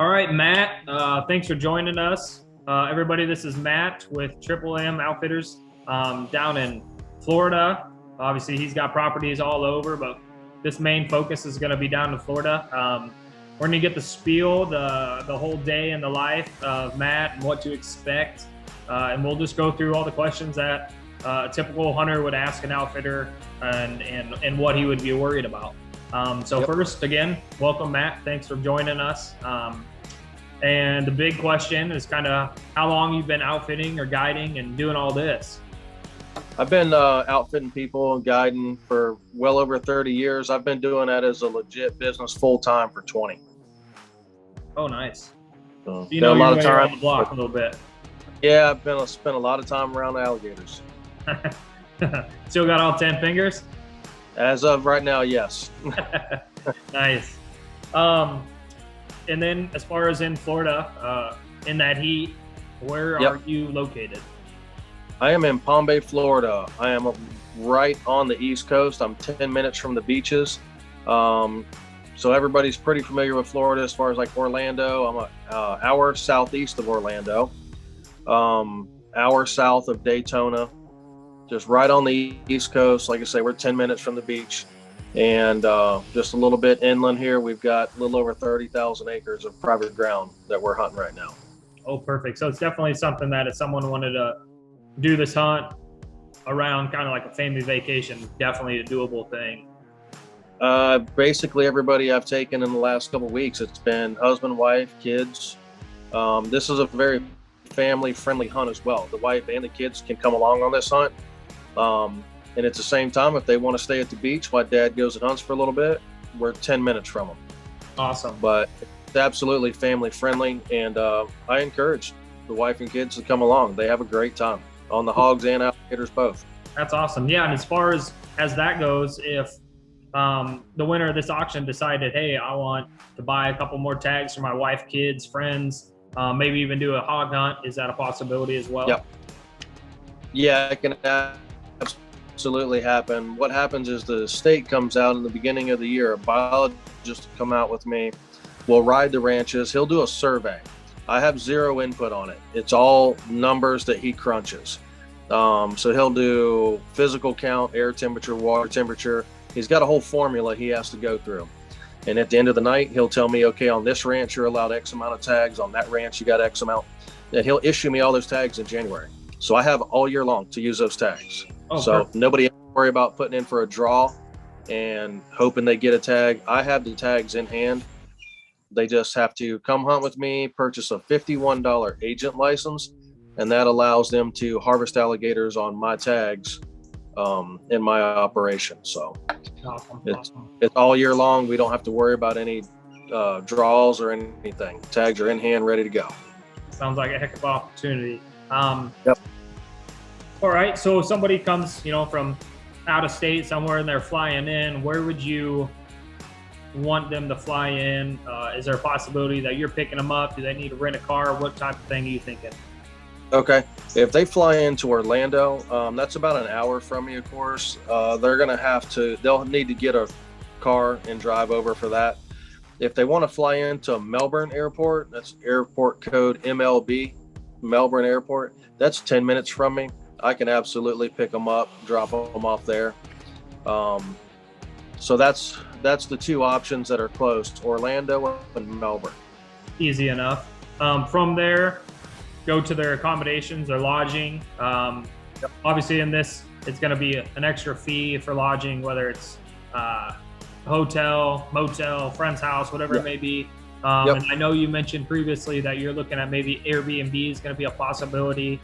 All right, Matt. Thanks for joining us. Everybody, this is Matt with Triple M Outfitters down in Florida. Obviously, he's got properties all over, but this main focus is going to be down in Florida. We're going to get the spiel, the whole day in the life of Matt and what to expect. And we'll just go through all the questions that a typical hunter would ask an outfitter and what he would be worried about. First, again, welcome, Matt. Thanks for joining us. And the big question is kind of how long you've been outfitting or guiding and doing all this. I've been outfitting people and guiding for well over 30 years. I've been doing that as a legit business full-time for 20. Oh, nice. So, you know, a lot of time around the block a little bit. Yeah, I've spent a lot of time around alligators. Still got all 10 fingers? As of right now, yes. Nice. And then as far as in Florida, in that heat, where are you located? I am in Palm Bay, Florida. I am right on the East Coast. I'm 10 minutes from the beaches. So everybody's pretty familiar with Florida as far as like Orlando. I'm an hour southeast of Orlando, hour south of Daytona, just right on the East Coast. Like I say, we're 10 minutes from the beach. And just a little bit inland here, we've got a little over 30,000 acres of private ground that we're hunting right now. Oh, perfect. So it's definitely something that if someone wanted to do this hunt around kind of like a family vacation, definitely a doable thing. Basically everybody I've taken in the last couple of weeks, it's been husband, wife, kids. This is a very family friendly hunt as well. The wife and the kids can come along on this hunt. And at the same time, if they want to stay at the beach, my dad goes and hunts for a little bit, we're 10 minutes from them. Awesome. But it's absolutely family friendly. And I encourage the wife and kids to come along. They have a great time on the hogs and alligators both. That's awesome. Yeah. And as far as that goes, if the winner of this auction decided, hey, I want to buy a couple more tags for my wife, kids, friends, maybe even do a hog hunt, is that a possibility as well? Yep. Yeah, it can absolutely happen. What happens is the state comes out in the beginning of the year, a biologist will come out with me, we'll ride the ranches, he'll do a survey. I have zero input on it. It's all numbers that he crunches. So he'll do physical count, air temperature, water temperature. He's got a whole formula he has to go through. And at the end of the night, he'll tell me, okay, on this ranch, you're allowed X amount of tags. On that ranch, you got X amount. And he'll issue me all those tags in January. So I have all year long to use those tags. Oh, so perfect. nobody has to worry about putting in for a draw and hoping they get a tag. I have the tags in hand. They just have to come hunt with me, purchase a $51 agent license, and that allows them to harvest alligators on my tags in my operation. So Awesome. it's all year long. We don't have to worry about any draws or anything. Tags are in hand, ready to go. Sounds like a heck of an opportunity. Yep. All right. So if somebody comes, from out of state somewhere and they're flying in, where would you want them to fly in? Is there a possibility that you're picking them up? Do they need to rent a car? What type of thing are you thinking? Okay. If they fly into Orlando, that's about an hour from me, of course. They'll need to get a car and drive over for that. If they want to fly into Melbourne Airport, that's airport code MLB, Melbourne Airport. That's 10 minutes from me. I can absolutely pick them up, drop them off there. So that's the two options that are close, Orlando and Melbourne. Easy enough. From there, go to their accommodations, their lodging. Obviously in this, it's going to be an extra fee for lodging, whether it's hotel, motel, friend's house, whatever it may be. And I know you mentioned previously that you're looking at maybe Airbnb is going to be a possibility.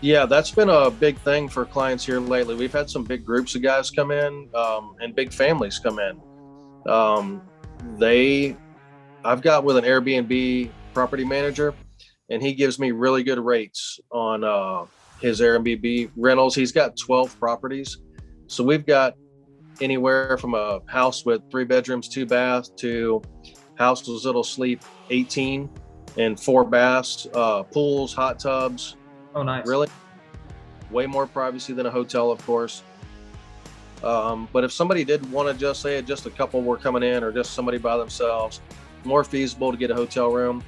Yeah, that's been a big thing for clients here lately. We've had some big groups of guys come in and big families come in. I've got with an Airbnb property manager, and he gives me really good rates on his Airbnb rentals. He's got 12 properties. So we've got anywhere from a house with 3 bedrooms, 2 baths to houses that'll sleep 18 and 4 baths, pools, hot tubs. Oh, nice. Really? Way more privacy than a hotel, of course. But if somebody did want to just say just a couple were coming in or just somebody by themselves, more feasible to get a hotel room,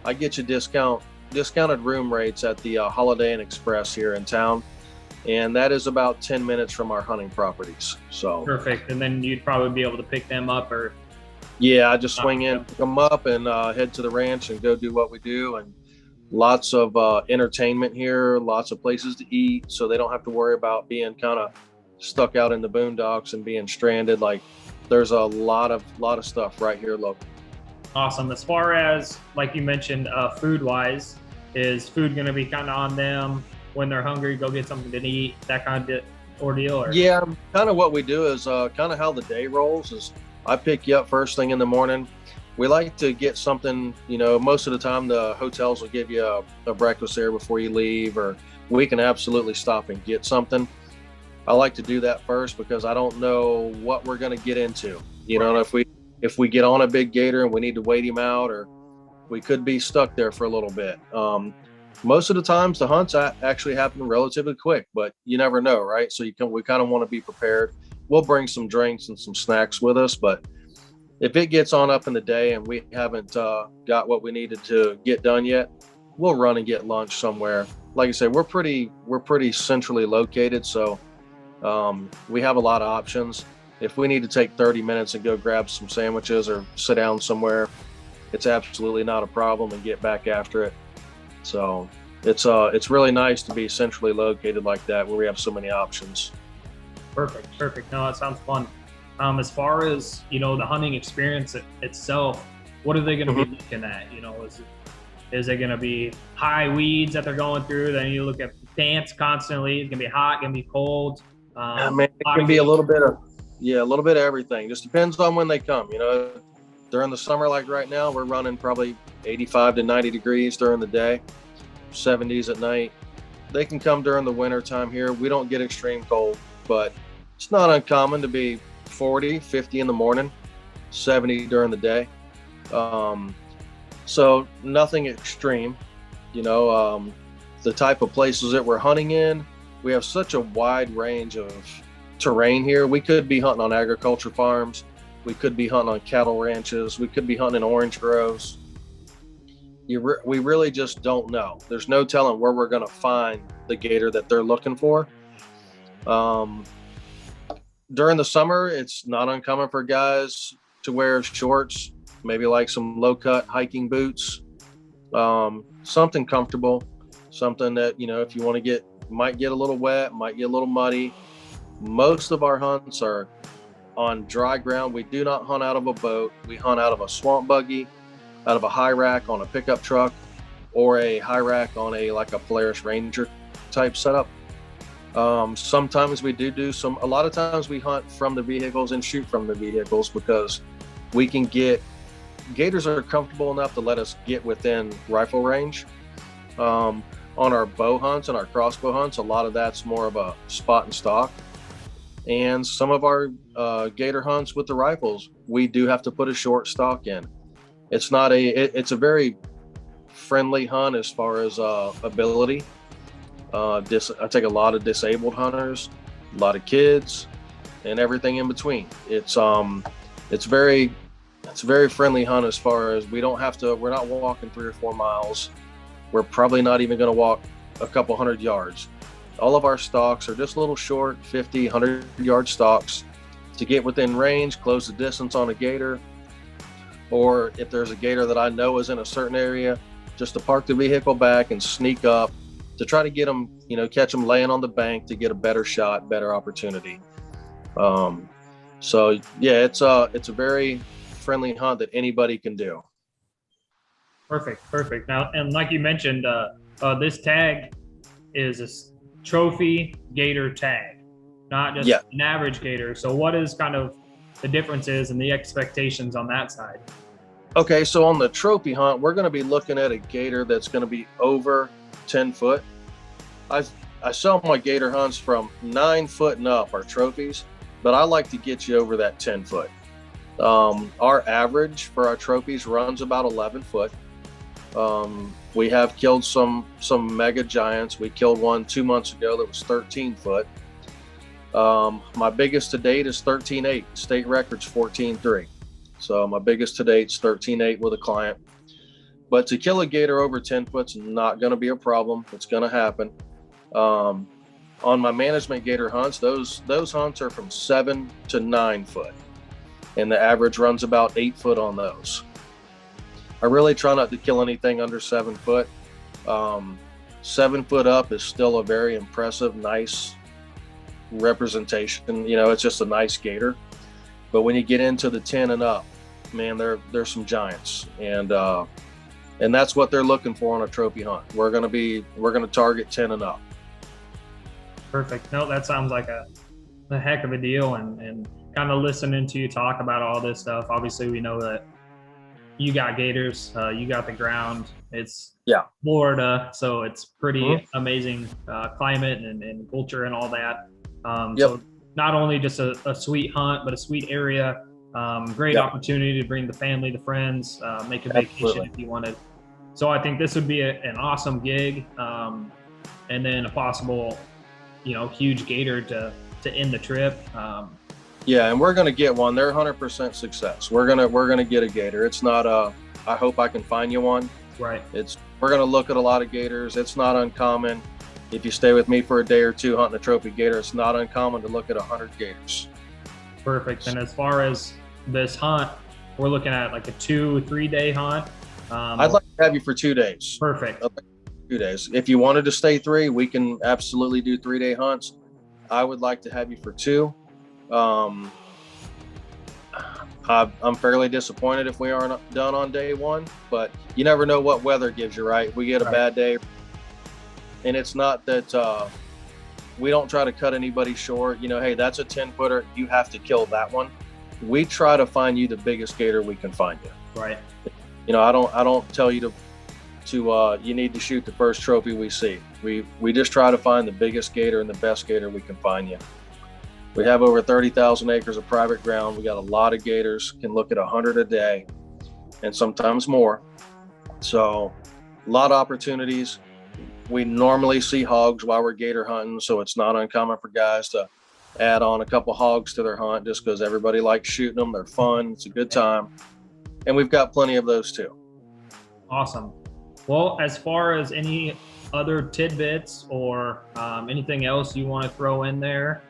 I get you discounted room rates at the Holiday Inn Express here in town, and that is about 10 minutes from our hunting properties. So Perfect. And then you'd probably be able to pick them up or yeah, I just swing in, pick them up, and head to the ranch and go do what we do. And lots of entertainment here, lots of places to eat, so they don't have to worry about being kind of stuck out in the boondocks and being stranded. Like there's a lot of stuff right here local. awesome. As far as like you mentioned, food wise, is food going to be kind of on them when they're hungry? Go get something to eat, that kind of ordeal. Or? Yeah, kind of what we do is kind of how the day rolls is I pick you up first thing in the morning. We like to get something, most of the time the hotels will give you a breakfast there before you leave, or we can absolutely stop and get something. I like to do that first because I don't know what we're going to get into. If we get on a big gator and we need to wait him out, or we could be stuck there for a little bit. Most of the times the hunts actually happen relatively quick, but you never know, right? So we kind of want to be prepared. We'll bring some drinks and some snacks with us, but if it gets on up in the day and we haven't got what we needed to get done yet, we'll run and get lunch somewhere. Like I said, we're pretty centrally located, so we have a lot of options. If we need to take 30 minutes and go grab some sandwiches or sit down somewhere, it's absolutely not a problem, and get back after it. So it's really nice to be centrally located like that, where we have so many options. Perfect. No, that sounds fun. As far as, the hunting experience itself, what are they going to be looking at? Is it going to be high weeds that they're going through? Then you look at dance constantly. It's going to be hot, going to be cold. It can be a little bit of everything. Just depends on when they come. During the summer, like right now, we're running probably 85 to 90 degrees during the day, 70s at night. They can come during the winter time here. We don't get extreme cold, but it's not uncommon to be 40, 50 in the morning, 70 during the day. So nothing extreme. The type of places that we're hunting in, we have such a wide range of terrain here. We could be hunting on agriculture farms. We could be hunting on cattle ranches. We could be hunting in orange groves. We really just don't know. There's no telling where we're going to find the gator that they're looking for. During the summer, it's not uncommon for guys to wear shorts, maybe like some low-cut hiking boots, something comfortable, something that, if you want to might get a little wet, might get a little muddy. Most of our hunts are on dry ground. We do not hunt out of a boat. We hunt out of a swamp buggy, out of a high rack on a pickup truck, or a high rack on a Polaris Ranger type setup. Sometimes we do a lot of times we hunt from the vehicles and shoot from the vehicles, because gators are comfortable enough to let us get within rifle range. On our bow hunts and our crossbow hunts, a lot of that's more of a spot and stalk. And some of our gator hunts with the rifles, we do have to put a short stalk in. It's a very friendly hunt as far as ability. I take a lot of disabled hunters, a lot of kids, and everything in between. It's very friendly hunt as far as we're not walking 3 or 4 miles. We're probably not even going to walk a couple hundred yards. All of our stalks are just little short 50, 100-yard stalks to get within range, close the distance on a gator, or if there's a gator that I know is in a certain area, just to park the vehicle back and sneak up to try to get them, catch them laying on the bank to get a better shot, better opportunity. So yeah, it's a very friendly hunt that anybody can do. Perfect. Now, and like you mentioned, this tag is a trophy gator tag, not just an average gator. So what is kind of the differences and the expectations on that side? Okay, so on the trophy hunt, we're going to be looking at a gator that's going to be over 10 foot. I sell my gator hunts from 9 foot and up are trophies, but I like to get you over that 10 foot. Our average for our trophies runs about 11 foot. We have killed some mega giants. We killed one 2 months ago that was 13 foot. My biggest to date is 13.8. State record's 14.3. So my biggest to date's 13.8 with a client. But to kill a gator over 10 foot's not going to be a problem. It's going to happen. On my management gator hunts, those hunts are from 7 to 9 foot, and the average runs about 8 foot on those. I really try not to kill anything under 7 foot. 7 foot up is still a very impressive, nice representation. You know, it's just a nice gator. But when you get into the 10 and up, man, there's some giants, and that's what they're looking for on a trophy hunt. We're gonna target 10 and up. Perfect. No, that sounds like a heck of a deal, and kind of listening to you talk about all this stuff. Obviously, we know that you got gators, you got the ground. It's Florida, so it's pretty amazing climate and culture and all that. So not only just a sweet hunt, but a sweet area. Great opportunity to bring the family, the friends, make a vacation if you wanted. So I think this would be an awesome gig, and then a possible, huge gator to end the trip. Yeah, and we're going to get one. They're 100% success. We're gonna get a gator. It's not I hope I can find you one. Right. We're going to look at a lot of gators. It's not uncommon. If you stay with me for a day or two hunting a trophy gator, it's not uncommon to look at 100 gators. Perfect. And as far as this hunt, we're looking at like a 2-3 day hunt. I'd like to have you for 2 days. Perfect. 2 days. If you wanted to stay 3, we can absolutely do 3-day hunts. I would like to have you for 2. I'm fairly disappointed if we aren't done on day 1, but you never know what weather gives you, right? We get a bad day, and it's not that we don't try to cut anybody short. Hey, that's a 10-footer. You have to kill that one. We try to find you the biggest gator we can find you. Right. I don't tell you to you need to shoot the first trophy we see. We just try to find the biggest gator and the best gator we can find you. We have over 30,000 acres of private ground. We got a lot of gators, can look at 100 a day and sometimes more. So a lot of opportunities. We normally see hogs while we're gator hunting, so it's not uncommon for guys to add on a couple hogs to their hunt just because everybody likes shooting them. They're fun. It's a good time. And we've got plenty of those too. Awesome. Well, as far as any other tidbits or anything else you want to throw in there,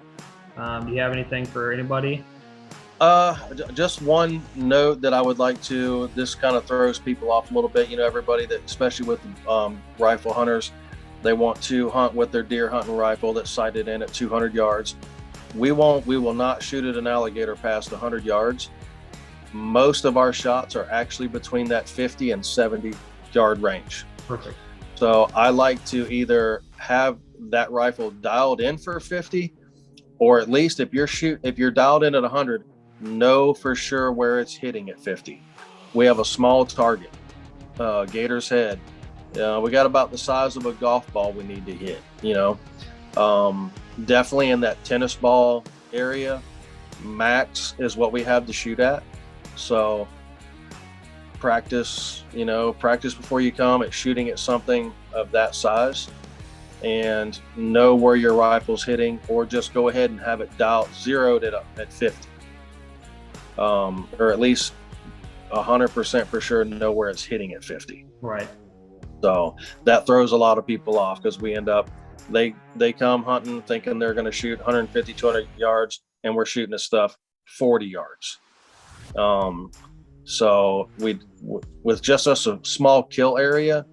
do you have anything for anybody? Just one note that I would like to, this kind of throws people off a little bit. Everybody that, especially with rifle hunters, they want to hunt with their deer hunting rifle that's sighted in at 200 yards. We will not shoot at an alligator past 100 yards. Most of our shots are actually between that 50 and 70 yard range. Perfect. So I like to either have that rifle dialed in for 50, or at least if you're dialed in at 100, know for sure where it's hitting at 50. We have a small target, gator's head. We got about the size of a golf ball we need to hit. Definitely in that tennis ball area, max is what we have to shoot at. So practice before you come at shooting at something of that size, and know where your rifle's hitting, or just go ahead and have it zeroed at 50, or at least 100% for sure know where it's hitting at 50. Right. So that throws a lot of people off, because we end up they come hunting thinking they're going to shoot 150, 200 yards, and we're shooting at stuff 40 yards. So with just us a small kill area,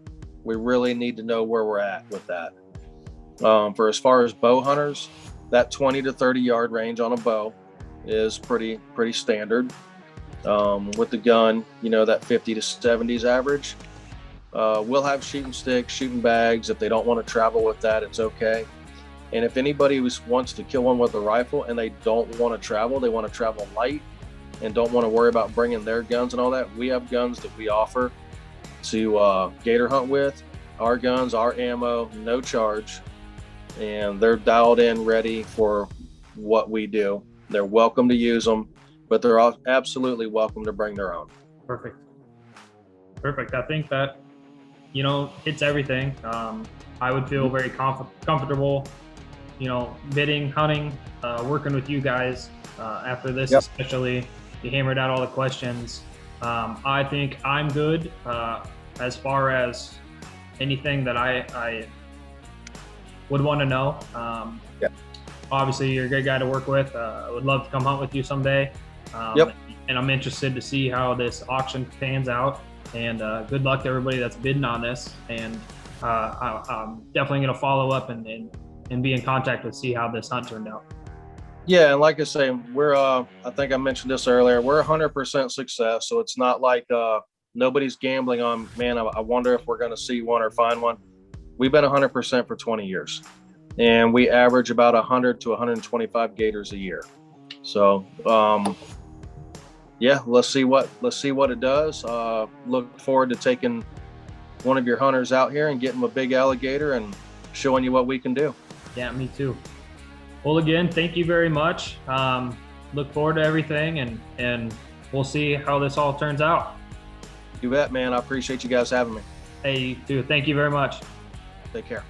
we really need to know where we're at with that. For as far as bow hunters, that 20 to 30 yard range on a bow is pretty standard. With the gun, that 50 to 70s average. We'll have shooting sticks, shooting bags. If they don't want to travel with that, it's okay. And if anybody wants to kill one with a rifle and they don't want to travel, they want to travel light and don't want to worry about bringing their guns and all that, we have guns that we offer to gator hunt with. Our guns, our ammo, no charge, and they're dialed in, ready for what we do. They're welcome to use them, but they're absolutely welcome to bring their own. Perfect. I think that hits everything. I would feel very comfortable bidding, hunting, working with you guys after this, especially You hammered out all the questions. I think I'm good as far as anything that I would want to know. Yeah. Obviously, you're a great guy to work with. I would love to come hunt with you someday. Yep. And I'm interested to see how this auction pans out. And good luck to everybody that's bidding on this. And I'm definitely going to follow up and be in contact with see how this hunt turned out. Yeah, and like I say, we're I think I mentioned this earlier. We're 100% success, so it's not like nobody's gambling on. Man, I wonder if we're going to see one or find one. We've been 100% for 20 years, and we average about 100 to 125 gators a year. So, yeah, let's see what it does. Look forward to taking one of your hunters out here and getting him a big alligator and showing you what we can do. Yeah, me too. Well, again, thank you very much. Look forward to everything, and we'll see how this all turns out. You bet, man. I appreciate you guys having me. Hey, you too. Thank you very much. Take care.